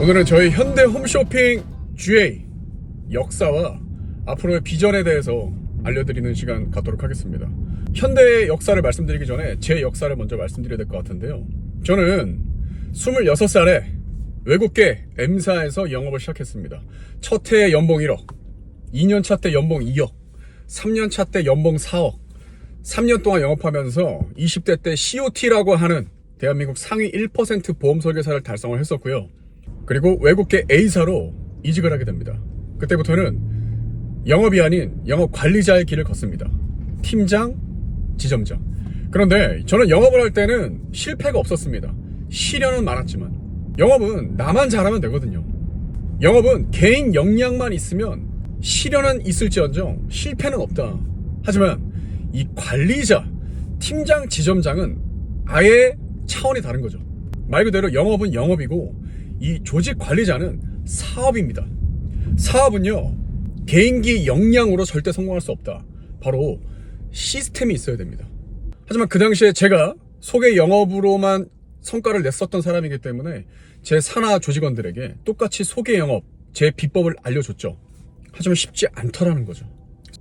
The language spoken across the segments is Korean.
오늘은 저희 현대 홈쇼핑 GA 역사와 앞으로의 비전에 대해서 알려드리는 시간 갖도록 하겠습니다. 현대의 역사를 말씀드리기 전에 제 역사를 먼저 말씀드려야 될 것 같은데요. 저는 26살에 외국계 M사에서 영업을 시작했습니다. 첫 해에 연봉 1억, 2년차 때 연봉 2억, 3년차 때 연봉 4억, 3년 동안 영업하면서 20대 때 COT라고 하는 대한민국 상위 1% 보험 설계사를 달성을 했었고요. 그리고 외국계 A사로 이직을 하게 됩니다. 그때부터는 영업이 아닌 영업 관리자의 길을 걷습니다. 팀장, 지점장. 그런데 저는 영업을 할 때는 실패가 없었습니다. 시련은 많았지만 영업은 나만 잘하면 되거든요. 영업은 개인 역량만 있으면 시련은 있을지언정 실패는 없다. 하지만 이 관리자, 팀장, 지점장은 아예 차원이 다른 거죠. 말 그대로 영업은 영업이고 이 조직 관리자는 사업입니다. 사업은요, 개인기 역량으로 절대 성공할 수 없다. 바로 시스템이 있어야 됩니다. 하지만 그 당시에 제가 소개 영업으로만 성과를 냈었던 사람이기 때문에 제 산하 조직원들에게 똑같이 소개 영업, 제 비법을 알려줬죠. 하지만 쉽지 않더라는 거죠.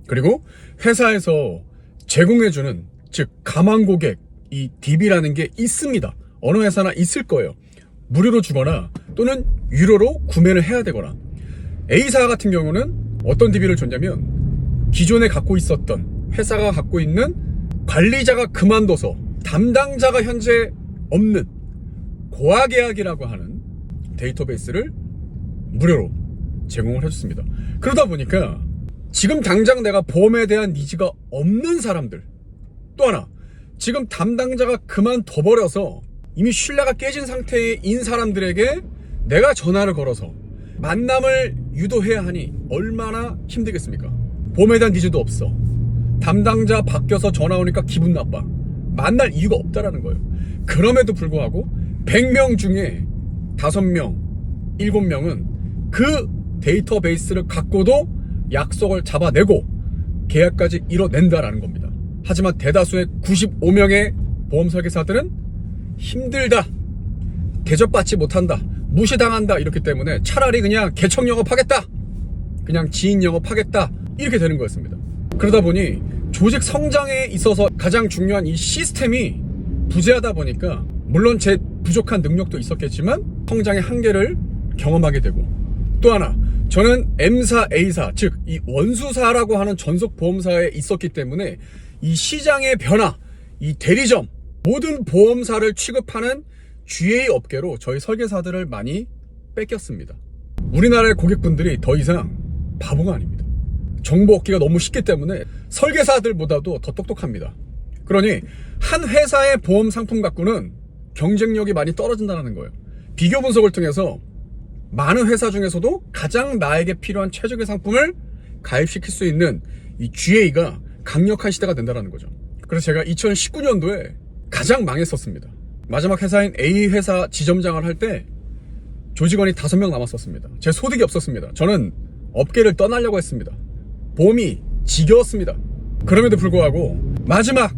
그리고 회사에서 제공해주는, 즉 가망 고객, 이 DB라는 게 있습니다. 어느 회사나 있을 거예요. 무료로 주거나 또는 유료로 구매를 해야 되거나. A사 같은 경우는 어떤 DB를 줬냐면 기존에 갖고 있었던 회사가 갖고 있는 관리자가 그만둬서 담당자가 현재 없는 고아계약이라고 하는 데이터베이스를 무료로 제공을 해줬습니다. 그러다 보니까 지금 당장 내가 보험에 대한 니즈가 없는 사람들, 또 하나 지금 담당자가 그만둬버려서 이미 신뢰가 깨진 상태인 사람들에게 내가 전화를 걸어서 만남을 유도해야 하니 얼마나 힘들겠습니까? 보험에 대한 니즈도 없어. 담당자 바뀌어서 전화 오니까 기분 나빠. 만날 이유가 없다라는 거예요. 그럼에도 불구하고 100명 중에 5명, 7명은 그 데이터베이스를 갖고도 약속을 잡아내고 계약까지 이뤄낸다라는 겁니다. 하지만 대다수의 95명의 보험 설계사들은 힘들다, 대접받지 못한다, 무시당한다 이렇기 때문에 차라리 그냥 개척 영업하겠다, 그냥 지인 영업하겠다 이렇게 되는 거였습니다. 그러다 보니 조직 성장에 있어서 가장 중요한 이 시스템이 부재하다 보니까 물론 제 부족한 능력도 있었겠지만 성장의 한계를 경험하게 되고, 또 하나 저는 M사, A사, 즉 이 원수사라고 하는 전속 보험사에 있었기 때문에 이 시장의 변화, 이 대리점, 모든 보험사를 취급하는 GA 업계로 저희 설계사들을 많이 뺏겼습니다. 우리나라의 고객분들이 더 이상 바보가 아닙니다. 정보 얻기가 너무 쉽기 때문에 설계사들보다도 더 똑똑합니다. 그러니 한 회사의 보험 상품 갖고는 경쟁력이 많이 떨어진다는 거예요. 비교 분석을 통해서 많은 회사 중에서도 가장 나에게 필요한 최적의 상품을 가입시킬 수 있는 이 GA가 강력한 시대가 된다는 거죠. 그래서 제가 2019년도에 가장 망했었습니다. 마지막 회사인 A 회사 지점장을 할 때 조직원이 5명 남았었습니다. 제 소득이 없었습니다. 저는 업계를 떠나려고 했습니다. 보험이 지겨웠습니다. 그럼에도 불구하고 마지막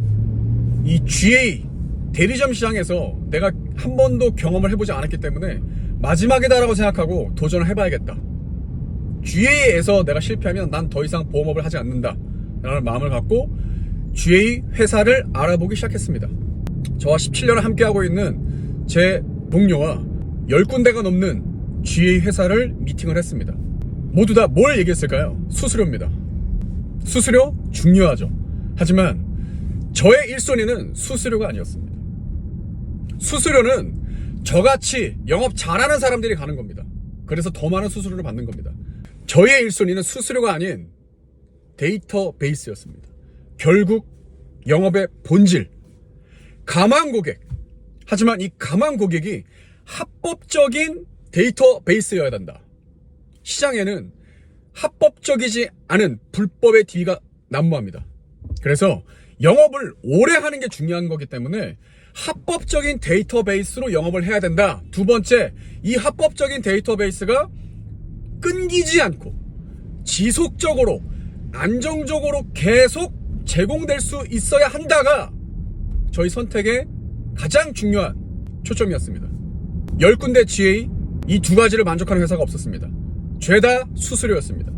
이 GA 대리점 시장에서 내가 한 번도 경험을 해보지 않았기 때문에 마지막이다라고 생각하고 도전을 해봐야겠다. GA에서 내가 실패하면 난 더 이상 보험업을 하지 않는다 라는 마음을 갖고 GA 회사를 알아보기 시작했습니다. 저와 17년을 함께하고 있는 제 동료와 10군데가 넘는 GA 회사를 미팅을 했습니다. 모두 다 뭘 얘기했을까요? 수수료입니다. 수수료 중요하죠. 하지만 저의 1순위는 수수료가 아니었습니다. 수수료는 저같이 영업 잘하는 사람들이 가는 겁니다. 그래서 더 많은 수수료를 받는 겁니다. 저의 1순위는 수수료가 아닌 데이터베이스였습니다. 결국 영업의 본질, 가망 고객. 하지만 이 가망 고객이 합법적인 데이터베이스여야 한다. 시장에는 합법적이지 않은 불법의 DB가 난무합니다. 그래서 영업을 오래 하는 게 중요한 거기 때문에 합법적인 데이터베이스로 영업을 해야 된다. 두 번째, 이 합법적인 데이터베이스가 끊기지 않고 지속적으로 안정적으로 계속 제공될 수 있어야 한다가 저희 선택의 가장 중요한 초점이었습니다. 10군데 GA, 이 두 가지를 만족하는 회사가 없었습니다. 죄다 수수료였습니다.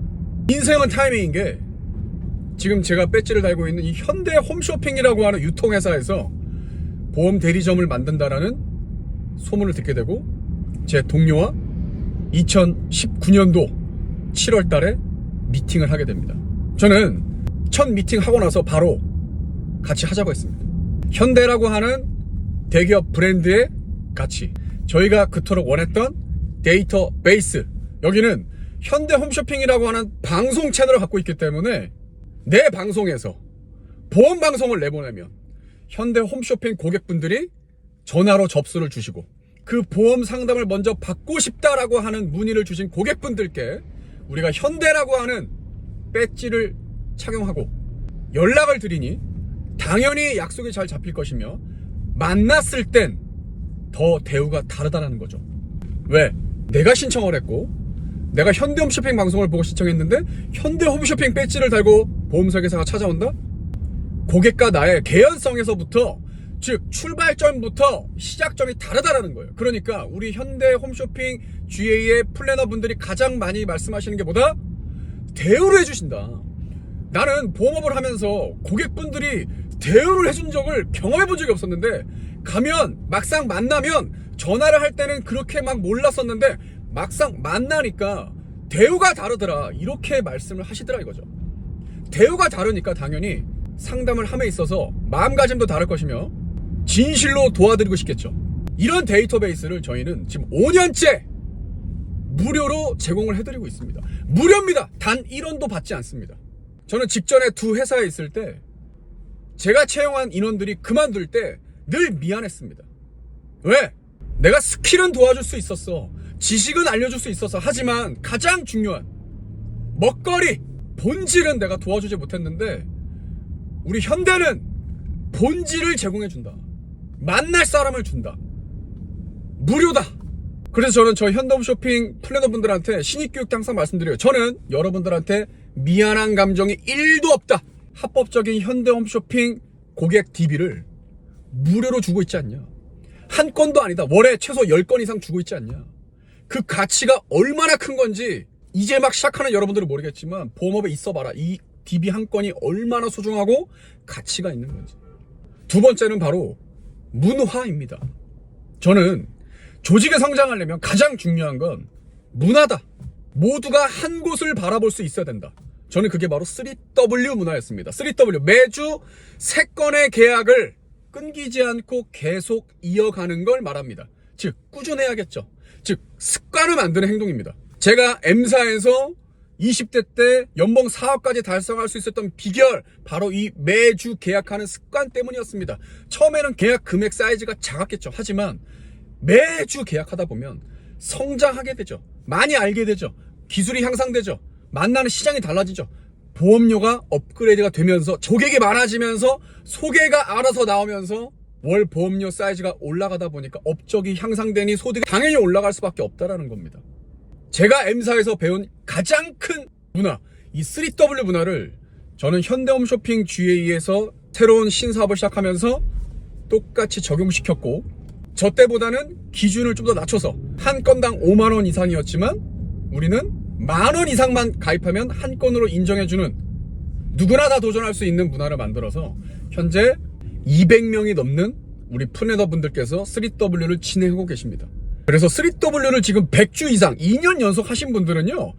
인생은 타이밍인 게 지금 제가 배지를 달고 있는 이 현대 홈쇼핑이라고 하는 유통회사에서 보험 대리점을 만든다라는 소문을 듣게 되고 제 동료와 2019년도 7월 달에 미팅을 하게 됩니다. 저는 첫 미팅 하고 나서 바로 같이 하자고 했습니다. 현대라고 하는 대기업 브랜드의 가치, 저희가 그토록 원했던 데이터베이스, 여기는 현대 홈쇼핑이라고 하는 방송 채널을 갖고 있기 때문에 내 방송에서 보험 방송을 내보내면 현대 홈쇼핑 고객분들이 전화로 접수를 주시고 그 보험 상담을 먼저 받고 싶다라고 하는 문의를 주신 고객분들께 우리가 현대라고 하는 배지를 착용하고 연락을 드리니 당연히 약속이 잘 잡힐 것이며 만났을 땐 더 대우가 다르다는 거죠. 왜? 내가 신청을 했고 내가 현대 홈쇼핑 방송을 보고 신청했는데 현대 홈쇼핑 배지를 달고 보험 설계사가 찾아온다? 고객과 나의 개연성에서부터, 즉 출발점부터 시작점이 다르다라는 거예요. 그러니까 우리 현대 홈쇼핑 GA의 플래너분들이 가장 많이 말씀하시는 게 뭐다? 대우를 해주신다. 나는 보험업을 하면서 고객분들이 대우를 해준 적을 경험해 본 적이 없었는데 가면 막상 만나면 전화를 할 때는 그렇게 막 몰랐었는데 막상 만나니까 대우가 다르더라, 이렇게 말씀을 하시더라 이거죠. 대우가 다르니까 당연히 상담을 함에 있어서 마음가짐도 다를 것이며 진실로 도와드리고 싶겠죠. 이런 데이터베이스를 저희는 지금 5년째 무료로 제공을 해드리고 있습니다. 무료입니다. 단 1원도 받지 않습니다. 저는 직전에 두 회사에 있을 때 제가 채용한 인원들이 그만둘 때 늘 미안했습니다. 왜? 내가 스킬은 도와줄 수 있었어, 지식은 알려줄 수 있었어. 하지만 가장 중요한 먹거리, 본질은 내가 도와주지 못했는데 우리 현대는 본질을 제공해준다. 만날 사람을 준다. 무료다. 그래서 저는 저희 현대홈쇼핑 플래너분들한테 신입교육 때 항상 말씀드려요. 저는 여러분들한테 미안한 감정이 1도 없다. 합법적인 현대홈쇼핑 고객 DB를 무료로 주고 있지 않냐. 한 건도 아니다. 월에 최소 10건 이상 주고 있지 않냐. 그 가치가 얼마나 큰 건지 이제 막 시작하는 여러분들은 모르겠지만 보험업에 있어봐라. 이 DB 한 건이 얼마나 소중하고 가치가 있는 건지. 두 번째는 바로 문화입니다. 저는 조직에 성장하려면 가장 중요한 건 문화다. 모두가 한 곳을 바라볼 수 있어야 된다. 저는 그게 바로 3W 문화였습니다. 3W, 매주 3건의 계약을 끊기지 않고 계속 이어가는 걸 말합니다. 즉 꾸준해야겠죠. 즉 습관을 만드는 행동입니다. 제가 M사에서 20대 때 연봉 4억까지 달성할 수 있었던 비결, 바로 이 매주 계약하는 습관 때문이었습니다. 처음에는 계약 금액 사이즈가 작았겠죠. 하지만 매주 계약하다 보면 성장하게 되죠. 많이 알게 되죠. 기술이 향상되죠. 만나는 시장이 달라지죠. 보험료가 업그레이드가 되면서 고객이 많아지면서 소개가 알아서 나오면서 월 보험료 사이즈가 올라가다 보니까 업적이 향상되니 소득이 당연히 올라갈 수밖에 없다라는 겁니다. 제가 M사에서 배운 가장 큰 문화, 이 3W 문화를 저는 현대홈쇼핑 GA에서 새로운 신사업을 시작하면서 똑같이 적용시켰고, 저 때보다는 기준을 좀 더 낮춰서 한 건당 5만원 이상이었지만 우리는 만원 이상만 가입하면 한 건으로 인정해주는, 누구나 다 도전할 수 있는 문화를 만들어서 현재 200명이 넘는 우리 플래너분들께서 3W를 진행하고 계십니다. 그래서 3W를 지금 100주 이상 2년 연속 하신 분들은요,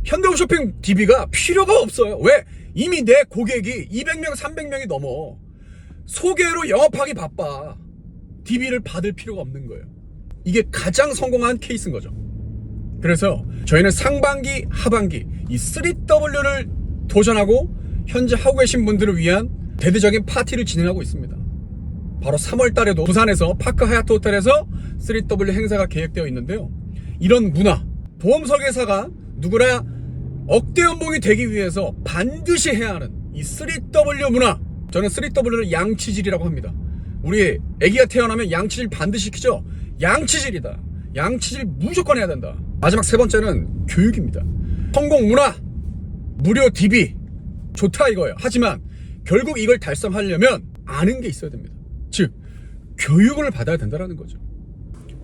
현대홈쇼핑 DB가 필요가 없어요. 왜? 이미 내 고객이 200명 300명이 넘어. 소개로 영업하기 바빠. DB를 받을 필요가 없는 거예요. 이게 가장 성공한 케이스인 거죠. 그래서 저희는 상반기 하반기 이 3W를 도전하고 현재 하고 계신 분들을 위한 대대적인 파티를 진행하고 있습니다. 바로 3월 달에도 부산에서 파크 하얏트 호텔에서 3W 행사가 계획되어 있는데요. 이런 문화, 보험 설계사가 누구나 억대 연봉이 되기 위해서 반드시 해야 하는 이 3W 문화, 저는 3W를 양치질이라고 합니다. 우리 애기가 태어나면 양치질 반드시 시키죠. 양치질이다. 양치질 무조건 해야 된다. 마지막 세 번째는 교육입니다. 성공 문화, 무료 DB 좋다 이거예요. 하지만 결국 이걸 달성하려면 아는 게 있어야 됩니다. 즉 교육을 받아야 된다는 거죠.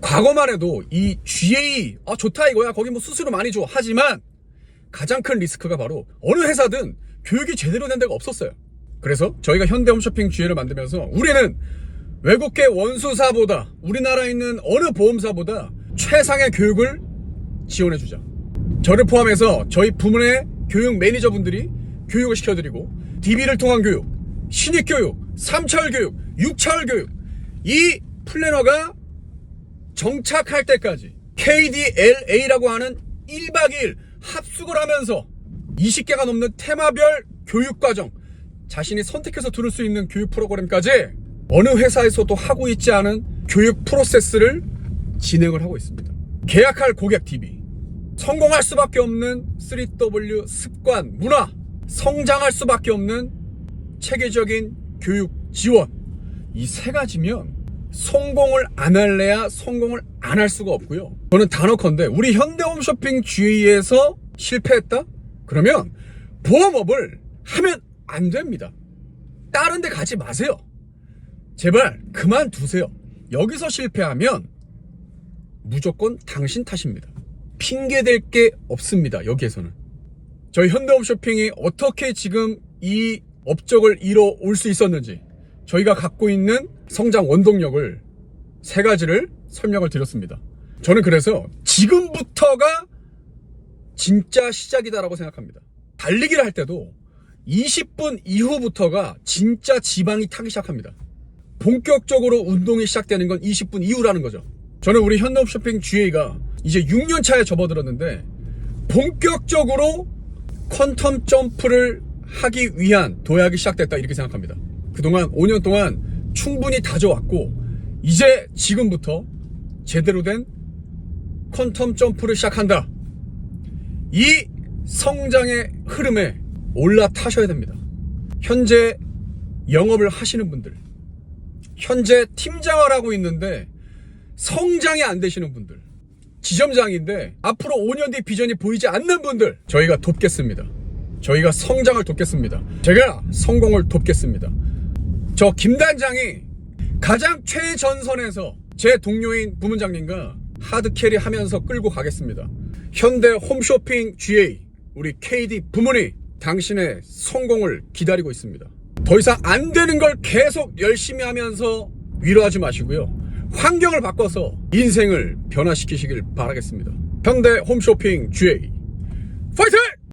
과거만 해도 이 GA 좋다 이거야, 거기 뭐 수수료 많이 줘, 하지만 가장 큰 리스크가 바로 어느 회사든 교육이 제대로 된 데가 없었어요. 그래서 저희가 현대홈쇼핑 GA를 만들면서 우리는 외국계 원수사보다 우리나라에 있는 어느 보험사보다 최상의 교육을 지원해주자. 저를 포함해서 저희 부문의 교육 매니저분들이 교육을 시켜드리고, DB를 통한 교육, 신입교육, 3차월 교육, 6차월 교육, 이 플래너가 정착할 때까지 KDLA라고 하는 1박 2일 합숙을 하면서 20개가 넘는 테마별 교육과정, 자신이 선택해서 들을 수 있는 교육 프로그램까지 어느 회사에서도 하고 있지 않은 교육 프로세스를 진행을 하고 있습니다. 계약할 고객 DB, 성공할 수밖에 없는 3W 습관, 문화, 성장할 수밖에 없는 체계적인 교육 지원, 이 세 가지면 성공을 안 할래야 성공을 안 할 수가 없고요. 저는 단언컨대 우리 현대홈쇼핑 GA에서 실패했다? 그러면 보험업을 하면 안 됩니다. 다른 데 가지 마세요. 제발 그만두세요. 여기서 실패하면 무조건 당신 탓입니다. 핑계댈 게 없습니다. 여기에서는. 저희 현대홈쇼핑이 어떻게 지금 이 업적을 이뤄올 수 있었는지, 저희가 갖고 있는 성장 원동력을 세 가지를 설명을 드렸습니다. 저는 그래서 지금부터가 진짜 시작이다라고 생각합니다. 달리기를 할 때도 20분 이후부터가 진짜 지방이 타기 시작합니다. 본격적으로 운동이 시작되는 건 20분 이후라는 거죠. 저는 우리 현대홈쇼핑 GA가 이제 6년 차에 접어들었는데 본격적으로 퀀텀 점프를 하기 위한 도약이 시작됐다, 이렇게 생각합니다. 그동안 5년 동안 충분히 다져왔고, 이제 지금부터 제대로 된 퀀텀 점프를 시작한다. 이 성장의 흐름에 올라타셔야 됩니다. 현재 영업을 하시는 분들, 현재 팀장을 하고 있는데 성장이 안 되시는 분들, 지점장인데 앞으로 5년 뒤 비전이 보이지 않는 분들, 저희가 돕겠습니다. 저희가 성장을 돕겠습니다. 제가 성공을 돕겠습니다. 저 김단장이 가장 최전선에서 제 동료인 부문장님과 하드캐리 하면서 끌고 가겠습니다. 현대 홈쇼핑 GA, 우리 KD 부문이 당신의 성공을 기다리고 있습니다. 더 이상 안 되는 걸 계속 열심히 하면서 위로하지 마시고요. 환경을 바꿔서 인생을 변화시키시길 바라겠습니다. 현대 홈쇼핑 GA, 파이팅!